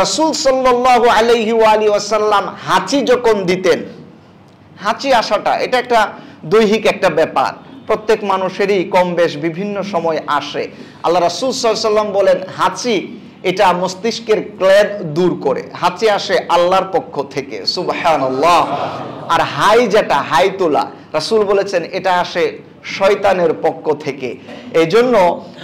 রাসূল সাল্লাল্লাহু আলাইহি ওয়া আলিহি ওয়াসাল্লাম হাঁচি যখন দিতেন, হাঁচি আসাটা এটা একটা দৈহিক একটা ব্যাপার, প্রত্যেক মানুষেরই কম বেশ বিভিন্ন সময় আসে। আল্লাহ রাসূল সাল্লাল্লাহু আলাইহি ওয়াসাল্লাম বলেন হাঁচি এটা মস্তিষ্কের ক্লেদ দূর করে, হাঁচি আসে আল্লাহর পক্ষ থেকে, সুবহানাল্লাহ। আর হাই যেটা হাই তোলা, রাসূল বলেছেন এটা আসে শয়তানের পক্ষ থেকে। এই জন্য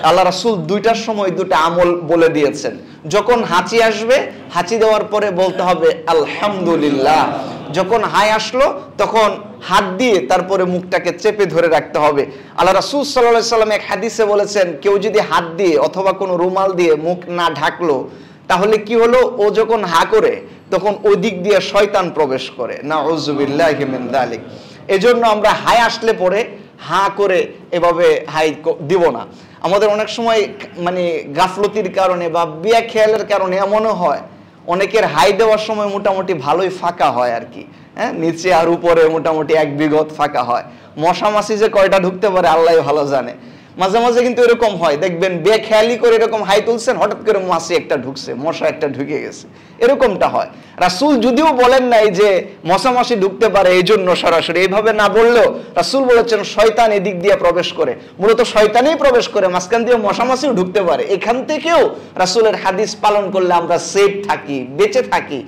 আল্লাহ রাসূল দুইটার সময় দুটা আমল বলে দিয়েছেন। যখন হাঁচি আসবে, হাঁচি দেওয়ার পরে বলতে হবে আলহামদুলিল্লাহ। যখন হাই আসলো তখন হাত দিয়ে তারপরে মুখটাকে চেপে ধরে রাখতে হবে। আল্লাহ রাসূল সাল্লাল্লাহু আলাইহি ওয়াসাল্লাম এক হাদিসে বলেছেন, কেউ যদি হাত দিয়ে অথবা কোনো রুমাল দিয়ে মুখ না ঢাকলো, তাহলে কি হলো, ও যখন হা করে তখন ওই দিক দিয়ে শয়তান প্রবেশ করে, নাউযুবিল্লাহি মিন যালিক। এজন্য আমরা হাই আসলে পরে হা করে এভাবে হাই দিব না। আমাদের অনেক সময় মানে গাফলতির কারণে বা বেখেয়ালের কারণে এমনও হয়, অনেকের হাই দেওয়ার সময় মোটামুটি ভালোই ফাঁকা হয় আর কি, হ্যাঁ, নিচে আর উপরে মোটামুটি এক বিঘত ফাঁকা হয়। মশা মাছি যে কয়টা ঢুকতে পারে আল্লাহ ভালো জানে। মাঝে মাঝে কিন্তু এরকম হয়, দেখবেন বেখেয়ালি করে এরকম হাই তুলছেন, হঠাৎ করে মাছি একটা ঢুকছে, মশা একটা ঢুকে গেছে, এরকমটা হয়। রাসূল যদিও বলেন নাই যে মশা মাছি ঢুকতে পারে এই জন্য সরাসরি এইভাবে না বললেও রাসূল বলেছেন শয়তান এদিক দিয়ে প্রবেশ করে, মূলত শয়তানই প্রবেশ করে, মাঝখান দিয়ে মশা মাছিও ঢুকতে পারে। এখান থেকেও রাসূলের হাদিস পালন করলে আমরা সেফ থাকি, বেঁচে থাকি।